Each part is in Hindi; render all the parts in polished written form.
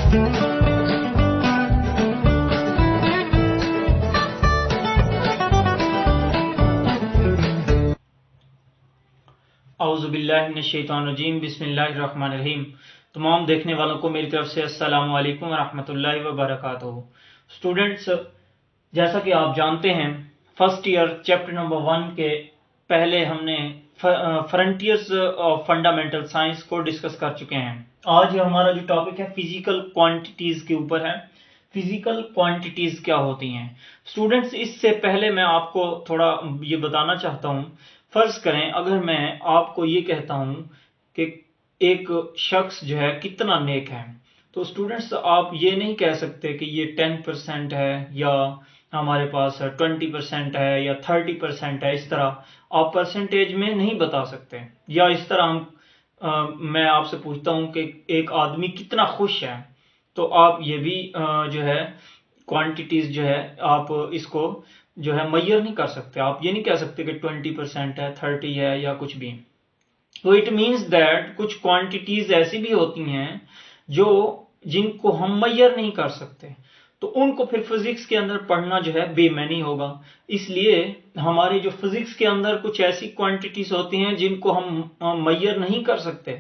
औज़ुबिल्लाहिमिनश्शैतानिर्रजीम बिस्मिल्लाहिर्रहमानिर्रहीम। तमाम देखने वालों को मेरी तरफ से अस्सलामु अलैकुम वरहमतुल्लाहि वबरकातुहू। स्टूडेंट्स, जैसा कि आप जानते हैं, फर्स्ट ईयर चैप्टर नंबर 1 के पहले हमने फ्रंटियर्स ऑफ फंडामेंटल साइंस को डिस्कस कर चुके हैं। आज हमारा जो टॉपिक है फिजिकल क्वांटिटीज के ऊपर है। फिजिकल क्वांटिटीज क्या होती हैं स्टूडेंट्स? इससे पहले मैं आपको थोड़ा ये बताना चाहता हूँ। फर्ज करें अगर मैं आपको ये कहता हूँ कि एक शख्स जो है कितना नेक है, तो स्टूडेंट्स आप ये नहीं कह सकते कि ये 10% है या हमारे पास 20% है या 30% है। इस तरह आप परसेंटेज में नहीं बता सकते। या इस तरह मैं आपसे पूछता हूँ कि एक आदमी कितना खुश है, तो आप ये भी जो है क्वांटिटीज जो है आप इसको जो है मैयर नहीं कर सकते। आप ये नहीं कह सकते कि 20% है, 30 है या कुछ भी। तो इट मीन्स दैट कुछ क्वांटिटीज ऐसी भी होती हैं जो जिनको हम मैयर नहीं कर सकते, तो उनको फिर फिजिक्स के अंदर पढ़ना जो है बेमैनी होगा। इसलिए हमारे जो फिजिक्स के अंदर कुछ ऐसी क्वांटिटीज होती हैं जिनको हम मैयर नहीं कर सकते,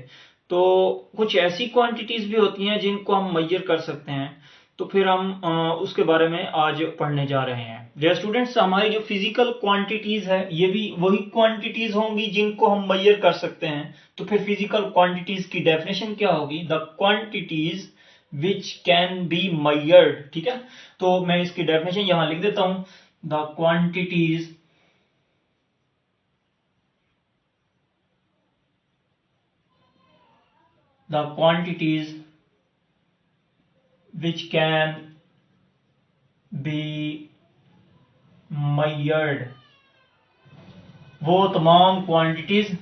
तो कुछ ऐसी क्वांटिटीज भी होती हैं जिनको हम मैयर कर सकते हैं। तो फिर हम उसके बारे में आज पढ़ने जा रहे हैं। डियर स्टूडेंट्स, हमारी जो फिजिकल क्वांटिटीज है ये भी वही क्वांटिटीज होंगी जिनको हम मैयर कर सकते हैं। तो फिर फिजिकल क्वांटिटीज की डेफिनेशन क्या होगी? The quantities which can be measured. ठीक है, तो मैं इसकी डेफिनेशन यहां लिख देता हूं। The quantities which can be measured, वो तमाम क्वांटिटीज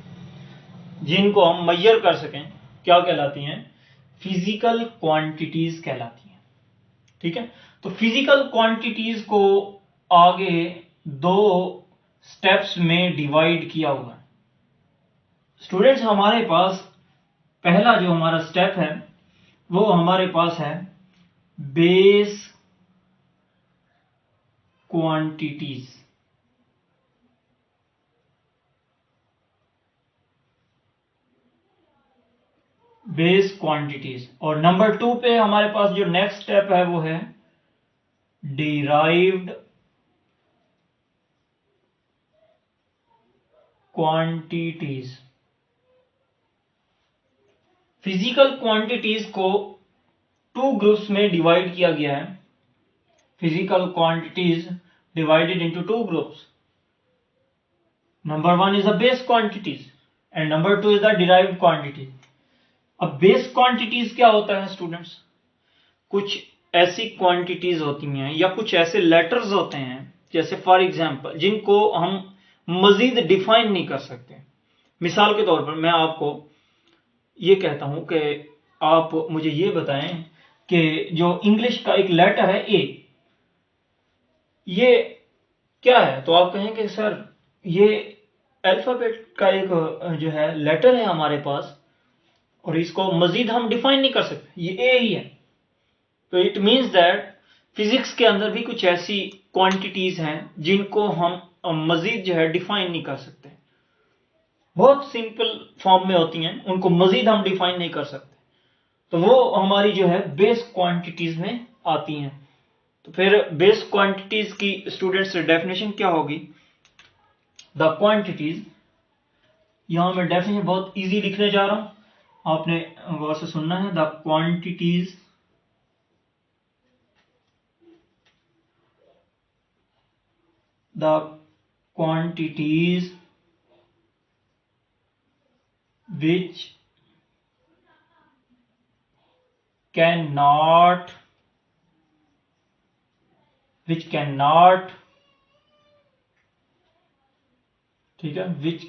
जिनको हम मैयर कर सकें क्या कहलाती हैं? फिजिकल क्वांटिटीज कहलाती हैं। ठीक है, तो फिजिकल क्वांटिटीज को आगे दो स्टेप्स में डिवाइड किया हुआ है। स्टूडेंट्स, हमारे पास पहला जो हमारा स्टेप है वो हमारे पास है बेस क्वांटिटीज। Base quantities. और नंबर 2 पे हमारे पास जो नेक्स्ट स्टेप है वो है डिराइव्ड क्वांटिटीज। फिजिकल क्वांटिटीज को 2 ग्रुप्स में डिवाइड किया गया है। Physical quantities divided into 2 groups. Number 1 is the base quantities and number 2 is the derived quantities. अब बेस क्वांटिटीज क्या होता है स्टूडेंट्स? कुछ ऐसी क्वांटिटीज होती हैं या कुछ ऐसे लेटर्स होते हैं, जैसे फॉर एग्जांपल जिनको हम मजीद डिफाइन नहीं कर सकते। मिसाल के तौर पर मैं आपको ये कहता हूं कि आप मुझे ये बताएं कि जो इंग्लिश का एक लेटर है ए, ये क्या है? तो आप कहेंगे सर ये अल्फाबेट का एक जो है लेटर है हमारे पास और इसको मजीद हम डिफाइन नहीं कर सकते, ये ए ही है। तो इट मीन्स दैट फिजिक्स के अंदर भी कुछ ऐसी क्वांटिटीज हैं जिनको हम मजीद जो है डिफाइन नहीं कर सकते। बहुत सिंपल फॉर्म में होती हैं, उनको मजीद हम डिफाइन नहीं कर सकते, तो वो हमारी जो है बेस क्वांटिटीज में आती हैं। तो फिर बेस क्वांटिटीज की स्टूडेंट्स डेफिनेशन क्या होगी? द क्वांटिटीज, यहां मैं डेफिनेशन बहुत इजी लिखने जा रहा हूं, आपने गौर से सुनना है। द क्वांटिटीज which cannot ठीक है, which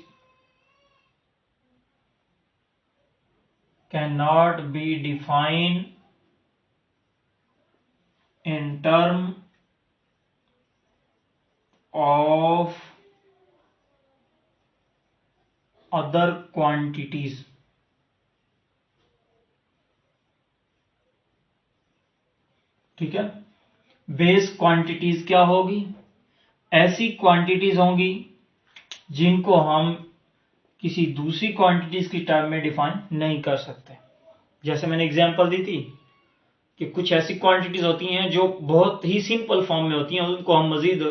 cannot be defined in term of other quantities। ठीक है। बेस क्वांटिटीज क्या होगी? ऐसी क्वांटिटीज होंगी जिनको हम किसी दूसरी क्वांटिटीज की टर्म में डिफाइन नहीं कर सकते। जैसे मैंने एग्जांपल दी थी कि कुछ ऐसी क्वांटिटीज होती हैं जो बहुत ही सिंपल फॉर्म में होती हैं और उनको हम मजीद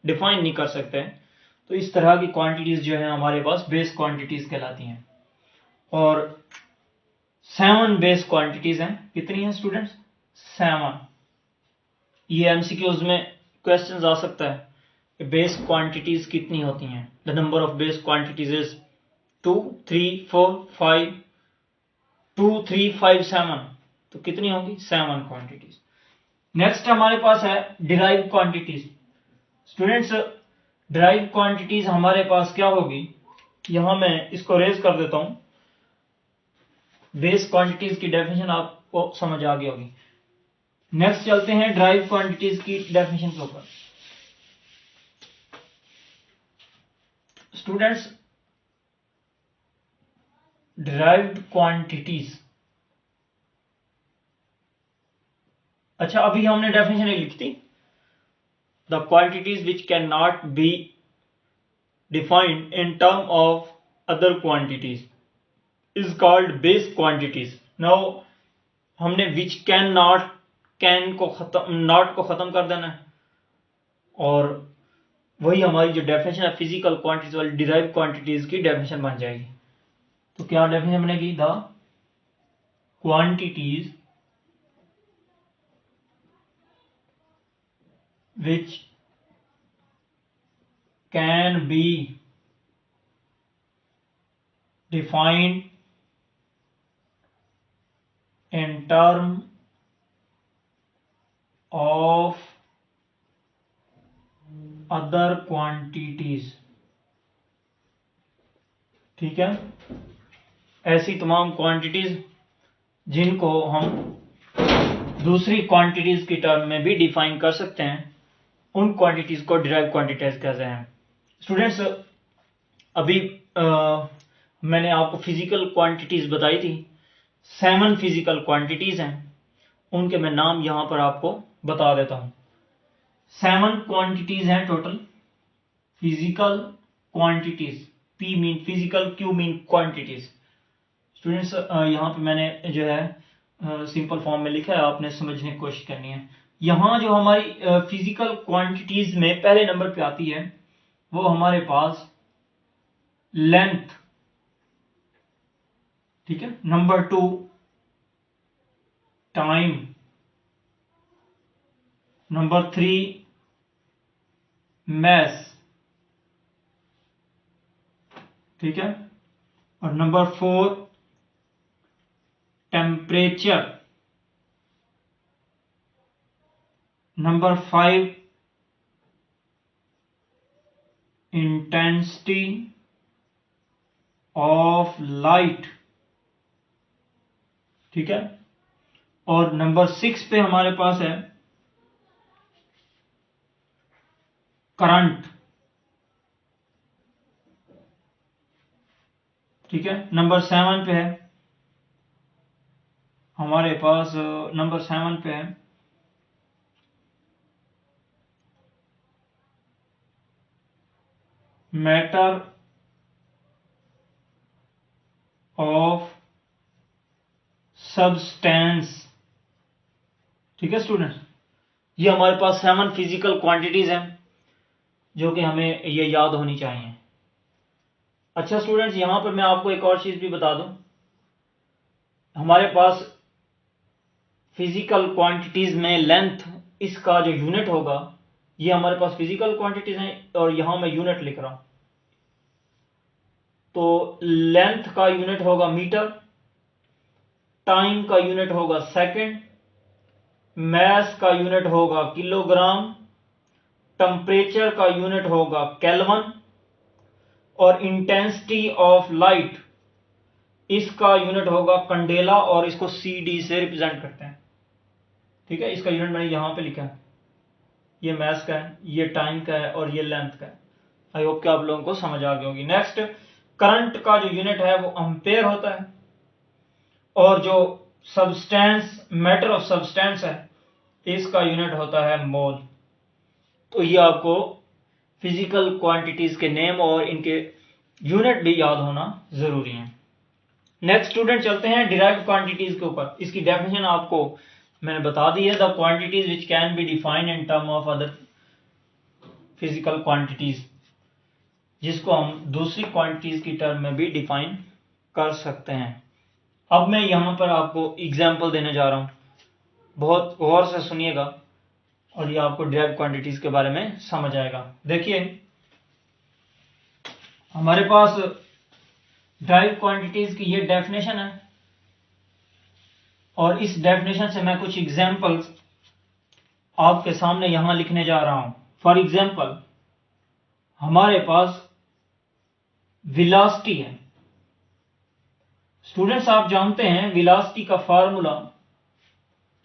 डिफाइन नहीं कर सकते। तो इस तरह की क्वांटिटीज जो है हमारे पास बेस क्वांटिटीज कहलाती हैं। और 7 बेस क्वांटिटीज हैं। कितनी हैं स्टूडेंट्स? 7। ये एमसीक्यूज में क्वेश्चन आ सकता है कि बेस क्वांटिटीज कितनी होती हैं। The number of base quantities is 2, 3, 4, 5। 2, 3, 5, 7। तो कितनी होंगी? 7 क्वांटिटीज। नेक्स्ट हमारे पास है derive quantities. Students, derive quantities हमारे पास क्या होगी? यहां मैं इसको रेज कर देता हूं। बेस क्वांटिटीज की डेफिनेशन आपको समझ आ गई होगी। नेक्स्ट चलते हैं डिराइव क्वांटिटीज की डेफिनेशन के ऊपर। स्टूडेंट्स, डिराइव्ड क्वांटिटीज, अच्छा अभी हमने डेफिनेशन नहीं लिखी थी। The quantities which can not be defined in term of other quantities is called base quantities. Now हमने विच कैन नॉट, कैन को खत्म, नॉट को खत्म कर देना है और वही हमारी जो डेफिनेशन है फिजिकल क्वांटिटीज वाली डिराइव क्वांटिटीज की डेफिनेशन बन जाएगी। तो क्या डेफिनेशन बनेगी? The quantities which can be defined in term of other quantities। ठीक है, ऐसी तमाम क्वांटिटीज जिनको हम दूसरी क्वांटिटीज की टर्म में भी डिफाइन कर सकते हैं, उन क्वांटिटीज को डिराइव क्वांटिटीज कहते हैं। स्टूडेंट्स, अभी मैंने आपको फिजिकल क्वांटिटीज बताई थी। 7 फिजिकल क्वांटिटीज हैं, उनके मैं नाम यहां पर आपको बता देता हूं। 7 क्वांटिटीज हैं total physical quantities. P mean physical, Q mean quantities. Students, यहां पे मैंने जो है सिंपल फॉर्म में लिखा है, आपने समझने की कोशिश करनी है। यहां जो हमारी फिजिकल क्वांटिटीज में पहले नंबर पे आती है वो हमारे पास लेंथ, ठीक है। नंबर 2 टाइम, नंबर 3 मैस, ठीक है। और number 4 temperature, number 5 intensity of light, ठीक है। और नंबर 6 पे हमारे पास है करंट, ठीक है। नंबर 7 पे है हमारे पास, नंबर 7 पे है मैटर ऑफ सब्सटेंस, ठीक है स्टूडेंट्स। ये हमारे पास 7 फिजिकल क्वांटिटीज हैं जो कि हमें ये याद होनी चाहिए। अच्छा स्टूडेंट्स, यहां पर मैं आपको एक और चीज भी बता दूं। हमारे पास फिजिकल क्वांटिटीज में लेंथ, इसका जो यूनिट होगा, ये हमारे पास फिजिकल क्वांटिटीज हैं और यहां मैं यूनिट लिख रहा हूं। तो लेंथ का यूनिट होगा मीटर, टाइम का यूनिट होगा सेकंड, मैस का यूनिट होगा किलोग्राम, टेम्परेचर का यूनिट होगा केल्विन और इंटेंसिटी ऑफ लाइट, इसका यूनिट होगा कंडेला और इसको CD से रिप्रेजेंट करते हैं, ठीक है। इसका यूनिट मैंने यहां पे लिखा है, ये मैस का है, ये टाइम का है और ये लेंथ का है। आई होप कि आप लोगों को समझ आ गई होगी। नेक्स्ट, करंट का जो यूनिट है वो एम्पेयर होता है और जो सब्सटेंस, मैटर ऑफ सब्सटेंस है, इसका यूनिट होता है मोल। तो ये आपको फिजिकल क्वांटिटीज के नेम और इनके यूनिट भी याद होना जरूरी है। नेक्स्ट स्टूडेंट चलते हैं डिराइव्ड क्वांटिटीज के ऊपर। इसकी डेफिनेशन आपको मैंने बता दी है, the quantities which can be defined in term of other physical quantities, जिसको हम दूसरी क्वांटिटीज की टर्म में भी डिफाइन कर सकते हैं। अब मैं यहां पर आपको एग्जाम्पल देने जा रहा हूं, बहुत गौर से सुनिएगा और ये आपको डिराइव्ड क्वांटिटीज के बारे में समझ आएगा। देखिए हमारे पास डिराइव्ड क्वांटिटीज की ये डेफिनेशन है और इस डेफिनेशन से मैं कुछ एग्जांपल्स आपके सामने यहां लिखने जा रहा हूं। फॉर एग्जांपल हमारे पास वेलोसिटी है। स्टूडेंट्स आप जानते हैं वेलोसिटी का फार्मूला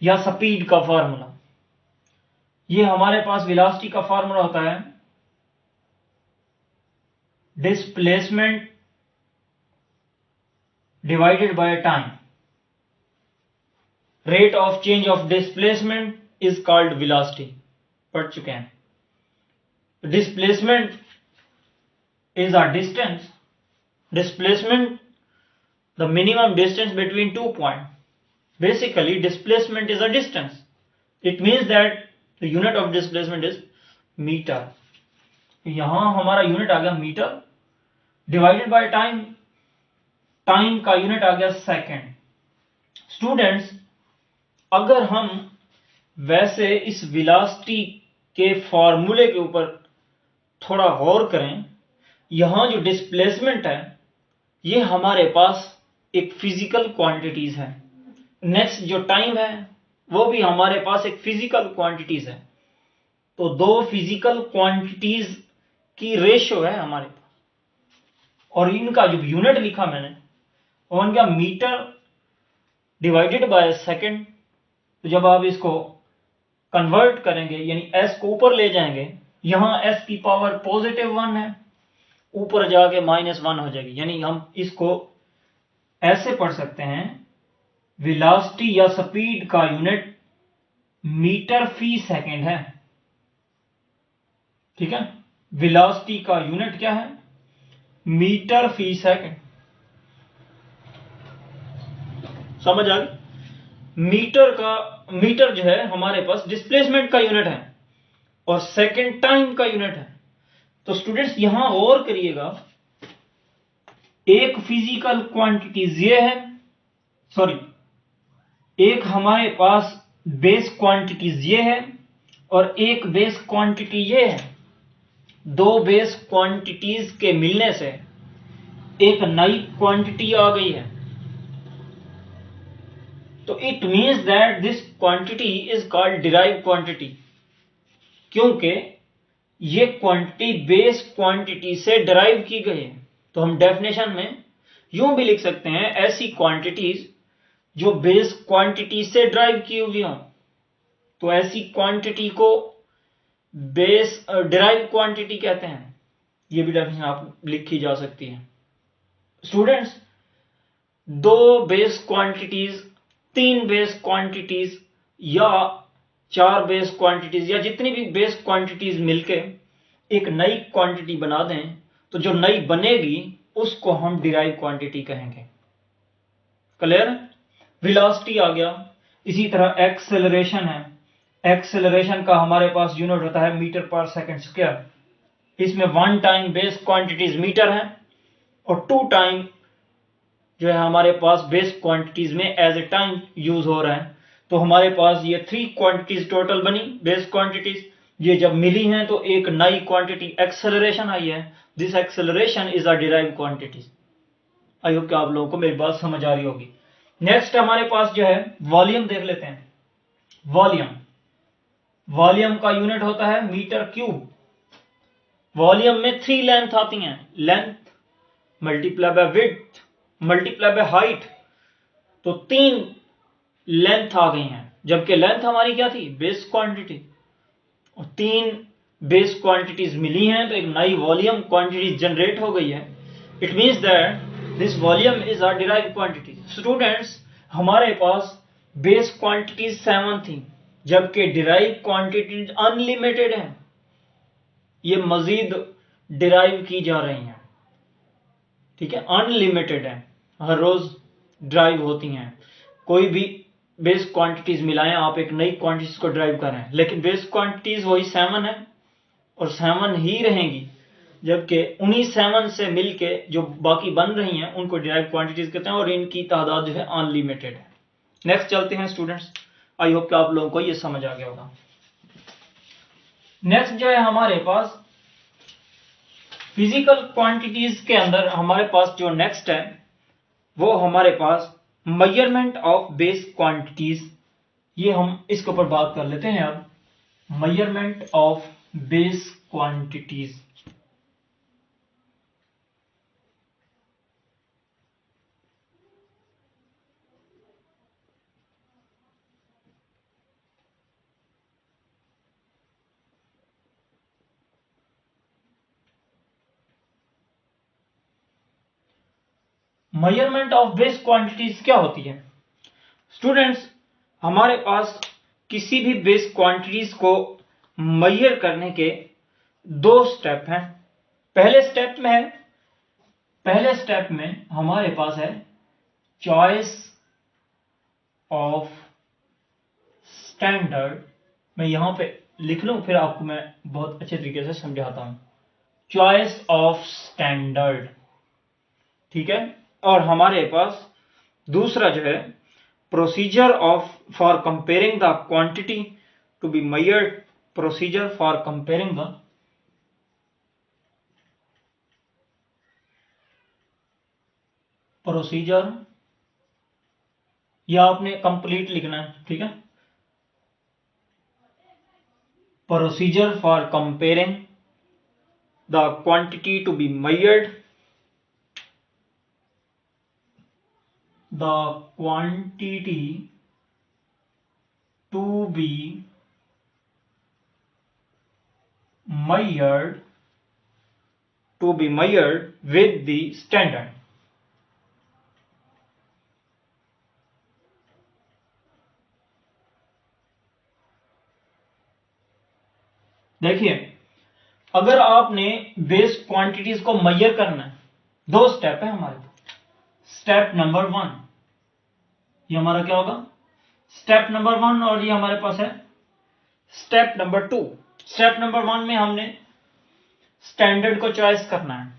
या स्पीड का फार्मूला, ये हमारे पास वेलोसिटी का फार्मूला होता है displacement divided by time. Rate of change of displacement is called velocity, पढ़ चुके हैं। Displacement is a distance, displacement the minimum distance between 2 point. Basically displacement is a distance, it means that the unit of displacement is metre. यहां हमारा यूनिट आ गया metre, divided by time, time का यूनिट आ गया सेकेंड। स्टूडेंट्स अगर हम वैसे इस वेलोसिटी के फॉर्मूले के ऊपर थोड़ा गौर करें, यहां जो डिस्प्लेसमेंट है ये हमारे पास एक फिजिकल क्वांटिटीज है। नेक्स्ट जो टाइम है वो भी हमारे पास एक फिजिकल क्वांटिटीज है। तो दो फिजिकल क्वांटिटीज की रेशियो है हमारे पास, और इनका जो यूनिट लिखा मैंने वो इनका मीटर डिवाइडेड बाय सेकेंड। तो जब आप इसको कन्वर्ट करेंगे यानी s को ऊपर ले जाएंगे, यहां s की पावर +1 है, ऊपर जाके -1 हो जाएगी। यानी हम इसको ऐसे पढ़ सकते हैं, वेलोसिटी या स्पीड का यूनिट मीटर फी सेकेंड है। ठीक है, वेलोसिटी का यूनिट क्या है? मीटर फी सेकेंड। समझ आ गई? मीटर जो है हमारे पास डिस्प्लेसमेंट का यूनिट है और सेकेंड टाइम का यूनिट है। तो स्टूडेंट्स यहां और करिएगा, एक फिजिकल क्वांटिटीज ये है, सॉरी एक हमारे पास बेस क्वांटिटीज ये है और एक बेस क्वांटिटी ये है। दो बेस क्वांटिटीज के मिलने से एक नई क्वांटिटी आ गई है। तो it means that this quantity is called derived quantity, क्योंकि ये क्वांटिटी बेस क्वांटिटी से डिराइव की गई है। तो हम डेफिनेशन में यूं भी लिख सकते हैं, ऐसी क्वांटिटीज जो बेस क्वांटिटी से डिराइव की हुई हो, तो ऐसी क्वांटिटी को बेस डिराइव क्वांटिटी कहते हैं। ये भी डेफिनेशन आप लिखी जा सकती है। स्टूडेंट्स दो बेस क्वांटिटीज, तीन बेस क्वांटिटीज या चार बेस क्वांटिटीज या जितनी भी बेस क्वांटिटीज मिलके एक नई क्वांटिटी बना दें, तो जो नई बनेगी उसको हम डिराइव क्वांटिटी कहेंगे। क्लियर? वेलोसिटी आ गया। इसी तरह एक्सेलरेशन है, एक्सेलरेशन का हमारे पास यूनिट होता है मीटर पर सेकेंड स्क्वायर। इसमें 1 टाइम बेस क्वांटिटीज मीटर है और 2 टाइम जो है हमारे पास बेस क्वांटिटीज में एज ए टाइम यूज हो रहा है। तो हमारे पास ये 3 क्वांटिटीज टोटल बनी बेस क्वांटिटीज। ये जब मिली हैं तो एक नई क्वांटिटी एक्सेलरेशन आई है। This acceleration is a derived quantity. I hope कि आप लोगों को मेरी बात समझ आ रही होगी। नेक्स्ट हमारे पास जो है वॉल्यूम देख लेते हैं। वॉल्यूम का यूनिट होता है मीटर क्यूब। वॉल्यूम में 3 लेंथ आती हैं, length multiply by width multiply by height. तो 3 लेंथ आ गई हैं, जबकि लेंथ हमारी क्या थी? Base quantity. और 3 बेस क्वांटिटीज मिली हैं तो एक नई वॉल्यूम क्वांटिटी जनरेट हो गई है। It means that this volume is a derived quantity. Students हमारे पास बेस क्वांटिटीज 7 थी, जबकि डिराइव क्वांटिटीज अनलिमिटेड है, ये मजीद डिराइव की जा रही हैं। ठीक है, अनलिमिटेड है, हर रोज ड्राइव होती हैं। कोई भी बेस क्वांटिटीज मिलाएं, आप एक नई क्वांटिटीज को ड्राइव करें, लेकिन बेस क्वांटिटीज वही 7 है और 7 ही रहेंगी, जबकि उन्हीं 7 से मिलके जो बाकी बन रही हैं उनको डिराइव क्वांटिटीज कहते हैं और इनकी तादाद जो है अनलिमिटेड है। नेक्स्ट चलते हैं स्टूडेंट्स, आई होप कि आप लोगों को ये समझ आ गया होगा। नेक्स्ट जो है हमारे पास फिजिकल क्वांटिटीज के अंदर हमारे पास जो नेक्स्ट है वो हमारे पास मेजरमेंट ऑफ बेस क्वांटिटीज। ये हम इसके ऊपर बात कर लेते हैं अब, measurement of base quantities. Measurement of base quantities क्या होती है स्टूडेंट्स? हमारे पास किसी भी बेस क्वांटिटीज को मेजर करने के दो स्टेप हैं। पहले स्टेप में हमारे पास है चॉइस ऑफ स्टैंडर्ड। मैं यहां पे लिख लूं, फिर आपको मैं बहुत अच्छे तरीके से समझाता हूं। चॉइस ऑफ स्टैंडर्ड, ठीक है। और हमारे पास दूसरा जो है procedure of for comparing the quantity to be measured, procedure for comparing the procedure, या आपने कंप्लीट लिखना है, ठीक है। Procedure for comparing the quantity to be measured, the quantity to be measured with the standard। देखिए, अगर आपने बेस क्वांटिटीज को मेजर करना है, दो स्टेप है हमारे पास। स्टेप नंबर 1, ये हमारा क्या होगा, स्टेप नंबर 1, और ये हमारे पास है स्टेप नंबर 2। स्टेप नंबर 1 में हमने स्टैंडर्ड को चॉइस करना है,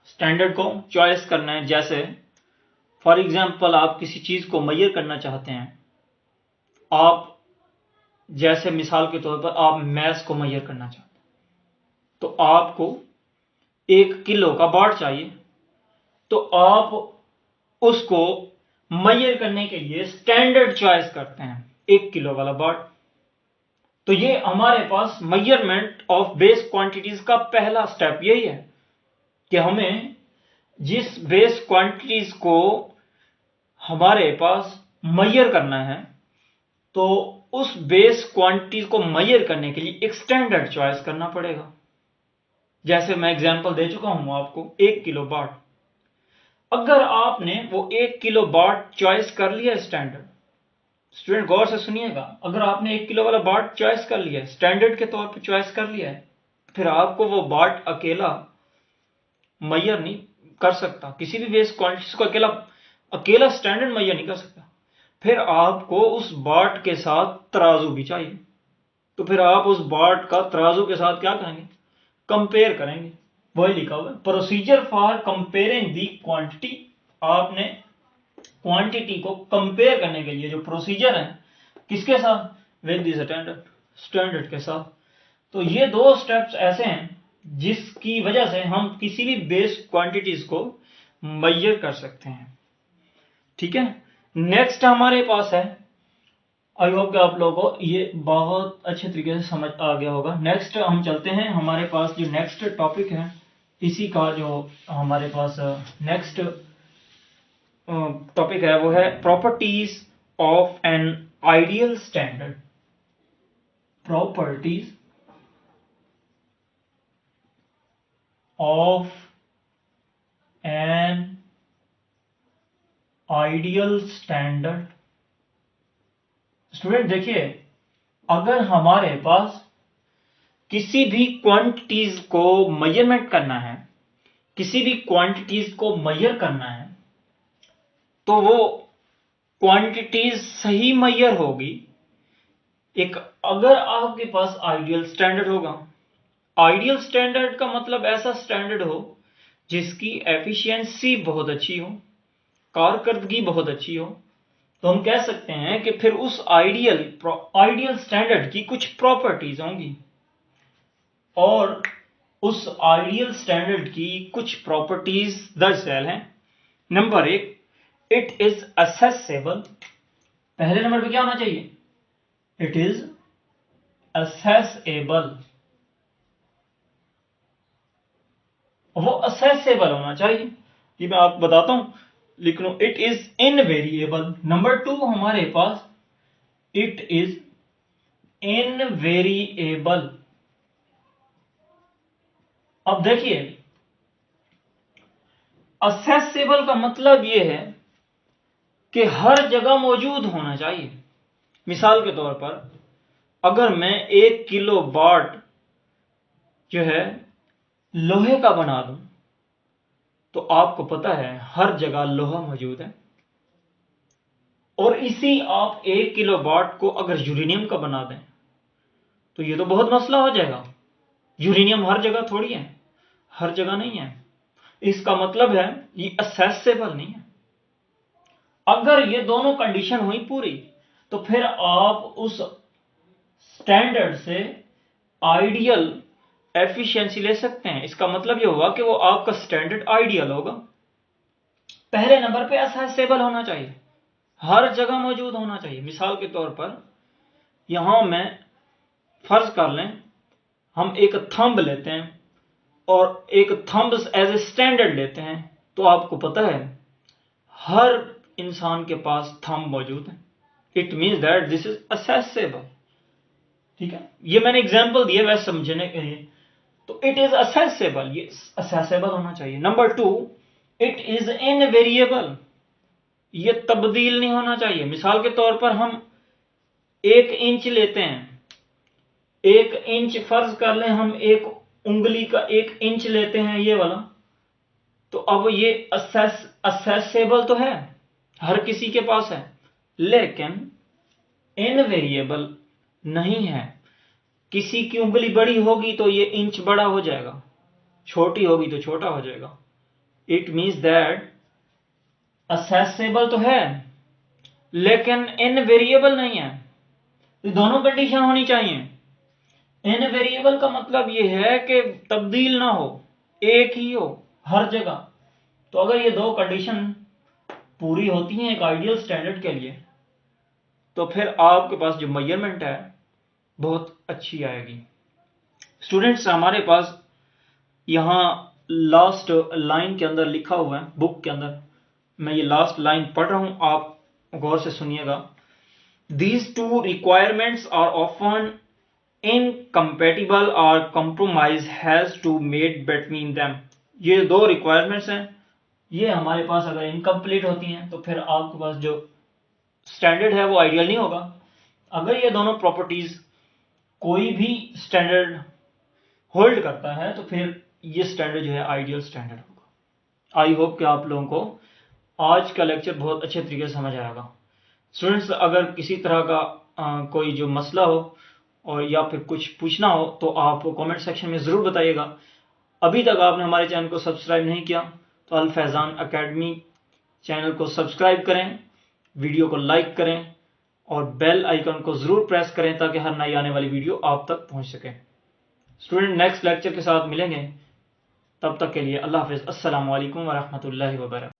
स्टैंडर्ड को चॉइस करना है। जैसे फॉर एग्जांपल आप किसी चीज को मेजर करना चाहते हैं, आप जैसे मिसाल के तौर पर आप मैस को मेजर करना चाहते हैं, तो आपको 1 किलो का बाट चाहिए, तो आप उसको मेजर करने के लिए स्टैंडर्ड चॉइस करते हैं, 1 किलो वाला बाट। तो ये हमारे पास मेजरमेंट ऑफ बेस क्वांटिटीज का पहला स्टेप यही है कि हमें जिस बेस क्वांटिटीज को हमारे पास मेजर करना है, तो उस बेस क्वांटिटीज को मेजर करने के लिए एक स्टैंडर्ड चॉइस करना पड़ेगा। जैसे मैं एग्जांपल दे चुका हूं आपको, 1 किलो बाट। अगर आपने वो 1 किलो बाट चॉइस कर लिया स्टैंडर्ड, स्टूडेंट गौर से सुनिएगा, अगर आपने 1 किलो वाला बाट चॉइस कर लिया है, स्टैंडर्ड के तौर पर चॉइस कर लिया है, फिर आपको वो बाट अकेला मेजर नहीं कर सकता, किसी भी बेस क्वांटिटीज को अकेला स्टैंडर्ड मेजर नहीं कर सकता। फिर आपको उस बाट के साथ तराजू भी चाहिए, तो फिर आप उस बाट का तराजू के साथ क्या करेंगे, कंपेयर करेंगे। वही लिखा हुआ है, procedure for comparing the quantity. आपने क्वांटिटी को कंपेयर करने के लिए जो प्रोसीजर है, किसके साथ, विद दी स्टैंडर्ड, स्टैंडर्ड के साथ। तो ये दो स्टेप्स ऐसे हैं जिसकी वजह से हम किसी भी बेस क्वांटिटीज को मेजर कर सकते हैं, ठीक है। नेक्स्ट हमारे पास है, आई होप कि आप लोगों को ये बहुत अच्छे तरीके से समझ आ गया होगा। नेक्स्ट हम चलते हैं, हमारे पास जो नेक्स्ट टॉपिक है, इसी का जो हमारे पास नेक्स्ट टॉपिक है वो है properties of an ideal standard. Properties of an ideal standard. Student देखिए, अगर हमारे पास किसी भी क्वांटिटीज को मेजरमेंट करना है, किसी भी क्वांटिटीज को मेजर करना है, तो वो क्वांटिटीज सही मेजर होगी एक अगर आपके पास आइडियल स्टैंडर्ड होगा। आइडियल स्टैंडर्ड का मतलब ऐसा स्टैंडर्ड हो जिसकी एफिशिएंसी बहुत अच्छी हो, कारकर्दगी बहुत अच्छी हो। तो हम कह सकते हैं कि फिर उस आइडियल स्टैंडर्ड की कुछ प्रॉपर्टीज होंगी, और उस आइडियल स्टैंडर्ड की कुछ प्रॉपर्टीज दरअसल हैं। Number 1, it is accessible. पहले नंबर पे क्या होना चाहिए? It is accessible. वो असेसेबल होना चाहिए। ये मैं आपको बताता हूं, लिख लो, इट इज इनवेरिएबल। नंबर 2 हमारे पास इट इज इनवेरिएबल। अब देखिए, असेसेबल का मतलब यह है कि हर जगह मौजूद होना चाहिए। मिसाल के तौर पर, अगर मैं 1 किलो वाट जो है लोहे का बना दूं, तो आपको पता है हर जगह लोहा मौजूद है। और इसी आप 1 किलो वाट को अगर यूरेनियम का बना दें, तो ये तो बहुत मसला हो जाएगा। यूरेनियम हर जगह थोड़ी है, हर जगह नहीं है। इसका मतलब है ये असेसेबल नहीं है। अगर ये दोनों कंडीशन हुई पूरी, तो फिर आप उस स्टैंडर्ड से आइडियल एफिशिएंसी ले सकते हैं। इसका मतलब ये हुआ कि वो आपका स्टैंडर्ड आइडियल होगा। पहले नंबर पे असेसेबल होना चाहिए, हर जगह मौजूद होना चाहिए। मिसाल के तौर पर, यहां मैं फर्ज कर लें, हम एक थंब लेते हैं और एक थंब एज ए स्टैंडर्ड लेते हैं, तो आपको पता है हर इंसान के पास थंब मौजूद है। It means that this is accessible. ठीक है, ये मैंने एग्जांपल दिया वैसे समझने के लिए। तो इट इज असेसेबल, ये असेसेबल होना चाहिए। Number 2, it is invariable. ये तब्दील नहीं होना चाहिए। मिसाल के तौर पर हम 1 इंच लेते हैं, 1 इंच फर्ज कर लें, हम एक उंगली का 1 इंच लेते हैं, ये वाला। तो अब ये असेसेबल तो है, हर किसी के पास है, लेकिन इनवेरिएबल नहीं है। किसी की उंगली बड़ी होगी तो ये इंच बड़ा हो जाएगा, छोटी होगी तो छोटा हो जाएगा। इट मीन्स दैट असेसेबल तो है लेकिन इनवेरिएबल नहीं है। ये दोनों कंडीशन होनी चाहिए। इनवेरिएबल का मतलब ये है कि तब्दील ना हो, एक ही हो हर जगह। तो अगर ये दो कंडीशन पूरी होती हैं एक आइडियल स्टैंडर्ड के लिए, तो फिर आपके पास जो मेजरमेंट है बहुत अच्छी आएगी। स्टूडेंट्स, हमारे पास यहां लास्ट लाइन के अंदर लिखा हुआ है, बुक के अंदर मैं ये लास्ट लाइन पढ़ रहा हूं, आप गौर से सुनिएगा। These two requirements are often incompatible or compromise has to made between them। ये दो रिक्वायरमेंट्स हैं, ये हमारे पास अगर इनकम्प्लीट होती हैं तो फिर आपके पास जो स्टैंडर्ड है वो आइडियल नहीं होगा। अगर ये दोनों प्रॉपर्टीज कोई भी स्टैंडर्ड होल्ड करता है तो फिर ये स्टैंडर्ड जो है आइडियल स्टैंडर्ड होगा। आई होप कि आप लोगों को आज का लेक्चर बहुत अच्छे तरीके से समझ आएगा। स्टूडेंट्स, अगर किसी तरह का कोई जो मसला हो और या फिर कुछ पूछना हो तो आप कमेंट सेक्शन में ज़रूर बताइएगा। अभी तक आपने हमारे चैनल को सब्सक्राइब नहीं किया तो अल फैज़ान एकेडमी चैनल को सब्सक्राइब करें, वीडियो को लाइक करें और बेल आइकन को ज़रूर प्रेस करें ताकि हर नई आने वाली वीडियो आप तक पहुंच सके। स्टूडेंट, नेक्स्ट लेक्चर के साथ मिलेंगे, तब तक के लिए अल्लाह हाफ़िज़। अस्सलामु अलैकुम व रहमतुल्लाहि व बरकातहू।